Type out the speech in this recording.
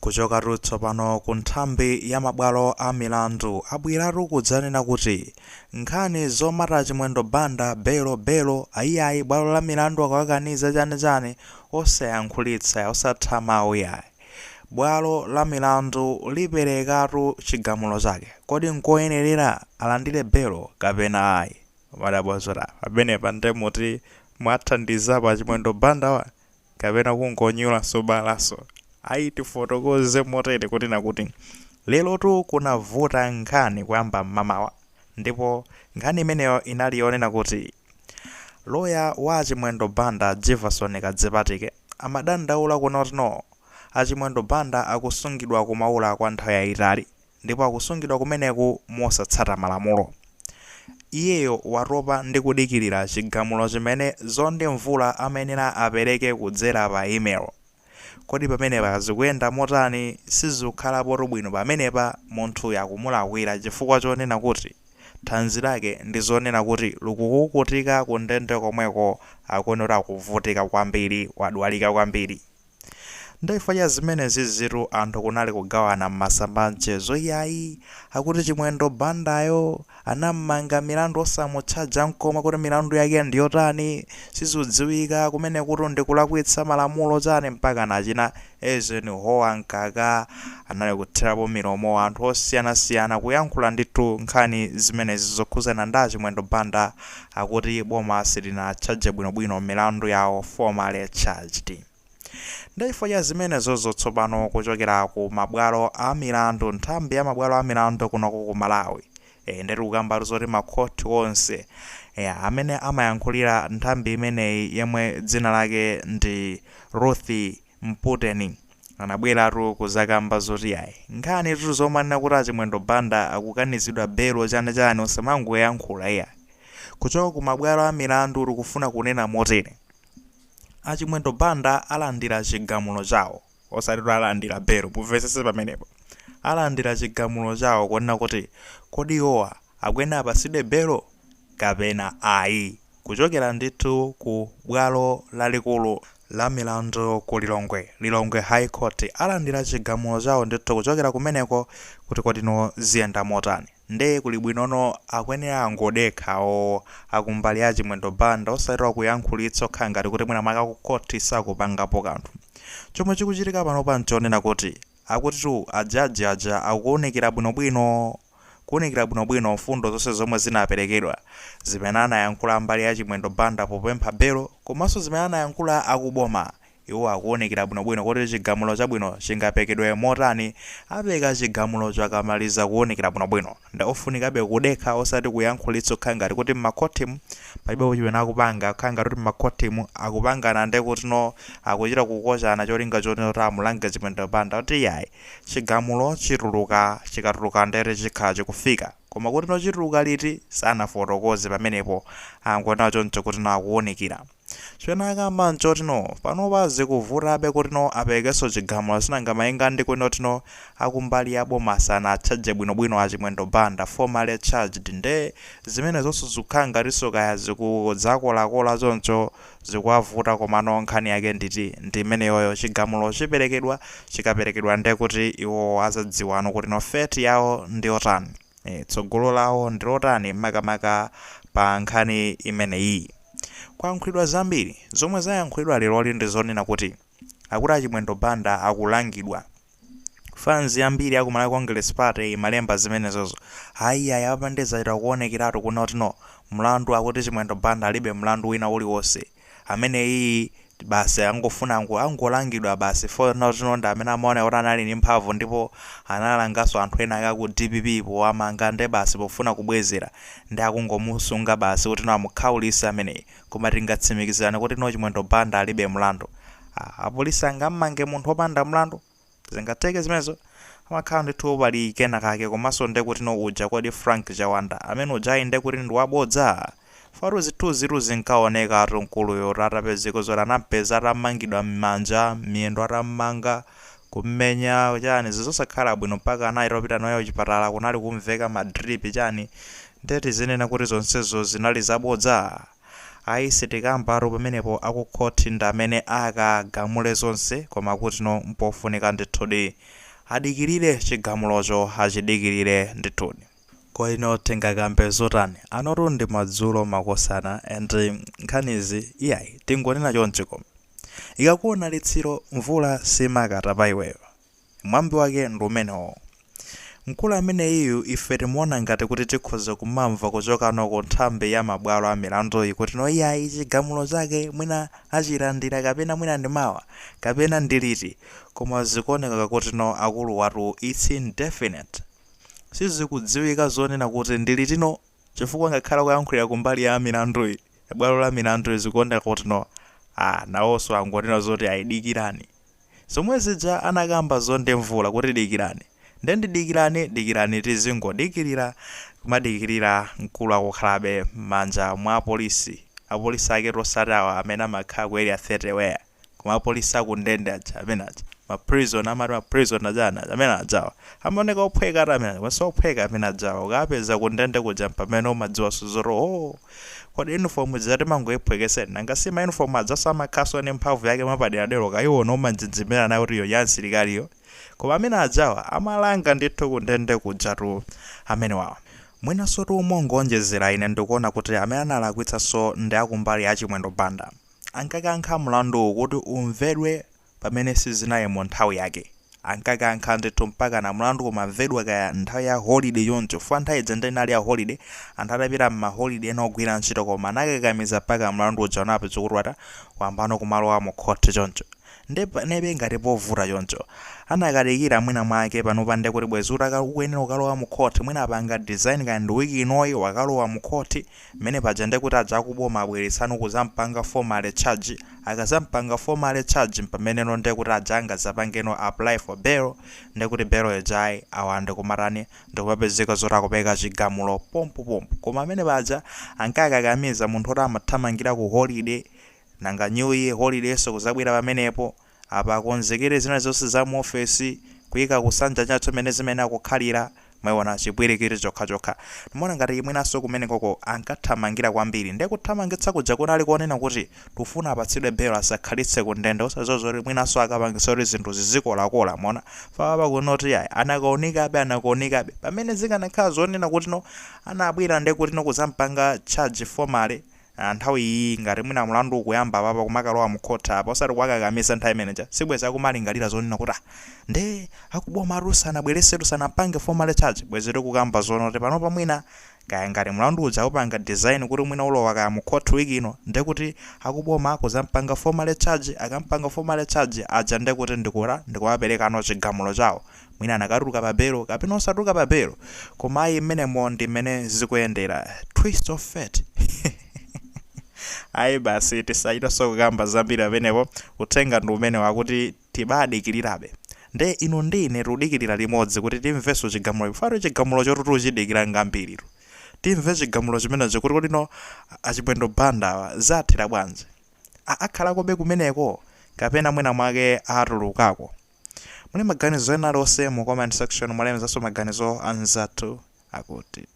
Kuchoka tsopano ku nthambi ya mabwalo a milandu abweratu kudzanena kuti nkhani zomata chimwendo banda belo ayiyayi bwalo la milandu akawakaniza chani osayankhulitsa osatha mawu yayi. Bwalo la milandu liperekatu chigamulo chake kodi nkoyenerera alandire belo kapena ayi. Madabwazora pamenepa ndemuti mwathandizapo achimwendo banda kapena kungonyula sobalaso. Ayi tifotokoze motere kuti nakuti lero tu kunavuta nkhani kuyamba mamawa, ndipo nkhani imeneyo inali yonena kuti loya wa achimwendo banda Jefferson Kadzipatike amadandaula kunotino achimwendo banda akusungidwa kumaula kwa nthawi yayitali ndipo akusungidwa kumeneku mosatsata malamulo. Iyeyo watopa ndi kudikirira chigamulo chimene Zondi Mvula amenera apereke kudzera pa email. Kodi pamenepa zikuyenda motani sizikhalapo bwino pamenepa munthu yakumulakwira chifukwa chonena kuti thanzi lake ndi zonena kuti lukukukutika kundende komweko akonera kuvutika kwambiri wadwalika kwambiri. Ndaifa ya zimenezi zitu anthu kunali kugawana m'masamba mchezo yayi akuti chimwendo bandayo anammanga milandu osamutchaja mkoma kuti milandu yake ndiyotani sizidziwika kumene kuti ndikulakwitsa malamulo chani mpaka nachina Ezen Hoa Nkaka anali kuthirapo milomo anthu osiyanasiyana kuyankhula ndithu nkhani zimenezi zokhuzana ndi achimwendo banda akuti boma silinatchaje bwinobwino milandu yawo formally charged. Ndaifa ya zimenezo tsopano kuchokera ku mabwalo a milandu nthambi ya mabwalo a milandu kunoko ku Malawi. Ndeti kukamba zoti makhoti onse amene amayankhulira nthambi imeneyi yemwe dzina lake ndi Ruth Mputeni anabweratu kuzakamba zoti yayi nkhani tu zomanena kuti achimwendo banda akukanizidwa belo chani osamangoyankhula iya. Kuchoka ku mabwalo a milandu likufuna kunena motere achimwendo banda alandira chigamulo chawo osati alandira belo mumvetsetse pamenepo alandira chigamulo chawo kunena kuti kodi iwowa akwena apasidwe belo kapena ayi. Kuchokera ndithu ku bwalo lalikulu la milandu ku Lilongwe High Court alandira chigamulo chawo ndithu kuchokera kumeneko kuti kodino ziyenda motani. Nde kuli bwinono akwenera angodekhawo akumbali ya chimwendo banda osati kuyankhulitsa okhala ngati kuti mwina maka ku court sakupangapo kanthu. Chomwe chikuchitika pano panchonena kuti akutitu ajaji aja akuonekera bwinobwino mfundo zonse zomwe zinaperekedwa zimene anayankhula mbali ya chimwendo banda popempha belo komanso zimene anayankhula akuboma. Iwo akuonekera bwinobwino kuti chigamulo chabwino chingapekedwe motani apeka chigamulo chakamaliza kuonekera bwinobwino. Nda ofunikabe kudekha osati kuyankhulitsa okhala ngati kuti m'makhotimu palibe chimene akupanga okhala ngati kuti m'makhotimu akupangana nde kuti no akuchita kukochana cholinga choti amulange chimwendo banda kuti yayi chigamulo chikatuluka ndere chikhala chikufika koma kuti no chituluka liti sanafotokoze pamenepo angona choncho kuti no akuonekera. Chwena akamba nchotino panopa zikuvutabe kuti no apekenso chigamulo sinangamayenga ndi kuti no akumbali ya boma sanatchaje bwinobwino achimwendo banda formally charged. Nde zimene zonse zikukhala ngatinso kaya zikudzakola zoncho zikuwavuta komano nkhani yake ndi imeneyoyo chigamulo chikaperekedwa nde kuti iwo azadziwano kuti no fate yawo ndi otani tsogolo lawo ndi lotani makamaka pa nkhani imeneyi. Kwayankhulidwa zambiri zomwe zayankhulidwa lero ndi zonena kuti akuti achimwendo banda akulangidwa. Fans yambiri aku Malawi Congress Party malemba zimenezozo ayiyayi apandeza ita kuonekeratu kunoti no mlandu akuti chimwendo banda alibe mlandu wina uliwonse amene iyi basi angofuna angolangidwa basi for not nonda amene amaona kuti anali ndi mphamvu ndipo analanganso anthu ena aka ku DPP powamanga nde basi pofuna kubwezera ndi akungomusunga basi kuti no amukhaulisa ameneyi koma tingatsimikizirane kuti no chimwendo banda alibe mlandu. Apolisi angammange munthu wopanda mlandu zingateke zimenezo amakhala ndithu pali kena kake komanso nde kuti no uja kodi Frank Chawanda amene ujayi nde kuti ndi wabodza. Faru zitu zinkaoneka atu nkuluyo ratapezeko zora anampeza atamangidwa m'manja miyendo atammanga kummenya chani zizosakhala bwino mpaka anayitopita nayo chipatala kunali kumveka madrip chani ndeti zinena kuti zonsezo zinali zabodza. ayi sitikambaro pamenepo akukhoti ndi amene akagamule zonse koma kuti no mpofunika ndithudi adikirire chigamulocho achidikirire ndithudi. Koino tingakambe zotani anotu ndi madzulo makosana and nkhanizi iyayi tingonena chonchi koma ikakuona litsiro mvula simakata pa iweyo mwambi wake ndi umenewo. Mkulu ameneyu ife timuona ngati kuti tikhoza kumamva kuchokano ku nthambi ya mabwalo a milandu kuti no iyayi chigamulo chake mwina achilandira kapena mwina ndi mawa kapena ndiliti, koma zikuoneka kuti no akulu watu it's indefinite. Sizikudziwika zonena kuti ndilitino chifukwa ngakhala kuyankhulira kumbali ya milandu bwalo la milandu zikuoneka kuti no nawonso angonena zoti ayidikirani zomwe zija anakamba zonde mvula kuti dikirani dikirani tizingodikirira kumadikirira mkulu akukhalabe manja mwa apolisi ake tosatawa amene amakhala ku area 30 where koma apolisi akundende aja amene aja maprison amati maprison ajana amene ajawa amaoneka ophweka ati amene kwenso ophweka amene ajawa ukapeza kundende kuja pamene umadziwa suzoro kodi uniform zati mangoyiphwekeseni nangasima uniform ajaso amakhaso ni mphamvu yake mapaderadero kayiwona umanjinjimira nayo kuti iyo ya msilikaliyo koma amene ajawa amalanga ndithu kundende kujatu amene wawa. Mwinaso tumongonjezera ine ndikuona kuti amene analakwitsanso ndi akumbali achimwendo banda ankakankha mlandu kuti umvedwe pamene sizinayemo nthawi yake ankakankha ndithu mpaka na mlandu kumamvedwa kaya nthawi ya holiday yoncho funa nthawi ija inali ya holiday anthu atapita m'maholiday ena ogwira ntchito koma anakakamiza mpaka mlandu uja unapeza kuti wata wambano kumalowa mu khoti choncho nebe ngati povuta choncho anakadikira mwina mwake panopande kuti bwezi ukuyenera ukalowa mu khoti mwina apanga design kandi wiki inoyi wakalowa mu khoti mmene paja ndi kuti aja akuboma abweretsano kuzampanga formal charge akazampanga formal charge pameneno ndi kuti aja angazapangeno apply for bail ndi kuti bail ejayi awande kumatani ndikupapezeka zoti akupeka chigamulo pompo koma amene paja ankakakamiza munthu oti amathamangira ku holiday nanga new year holiday so kuzabwera pamenepo apa konzekere zina zonse za mu office kuyika kusanja chathu zimene akukhalira mwaona chibwirikiri chokha ndimona ngati mwinaso kumene koko ankathamangira kwambiri ndi kuthamangitsa kuja kunali kuonena kuti tufuna apatsidwe bail asakhalitse kundende osazozori mwinaso akapangisa zinthu zizikolakola mona papa kunoti yayi anakaonekabe pamene zikanakhala zonena kuti no anabwera ndi kuti no kuzampanga charge formal nthawi iyi ngati mwina mlandu ukuyamba papa kumakalowa mu khoti apa osati kwakakamisa nthawi imeneja sibweza kumalingalira zonena kuti nde akuboma arusa anabweresetu sanapange formal charge bwezere kukamba zono kuti pano pamwina kaya ngati mlandu uja upanga design kuti mwina ulowa kaya mu khoti wiki ino ndi kuti akuboma akuzampanga formal charge akampanga formal charge aja ndi kuti ndikuwaperekano chigamulo chawo mwina anakatuluka pa bail kapena osatuluka pa bail koma ayi mmenemo ndi mmene zikuyendera twist of fate. Ayi basi tisayitaso kugamba zambiri amenepo uthenga ndi umene wakuti tibadikirirabe nde ino ndine tudikirira limodzi kuti timveso chigamulo ifaro chigamulo chotutu chidikira ngambiri timve chigamulo chimenecho kuti kodi no achimwendo banda zathira bwanji akhala kobe kumeneko kapena mwina mwake atulukako. Muli maganizo ena lonse mu comment section mwalemezanso maganizo anzathu akuti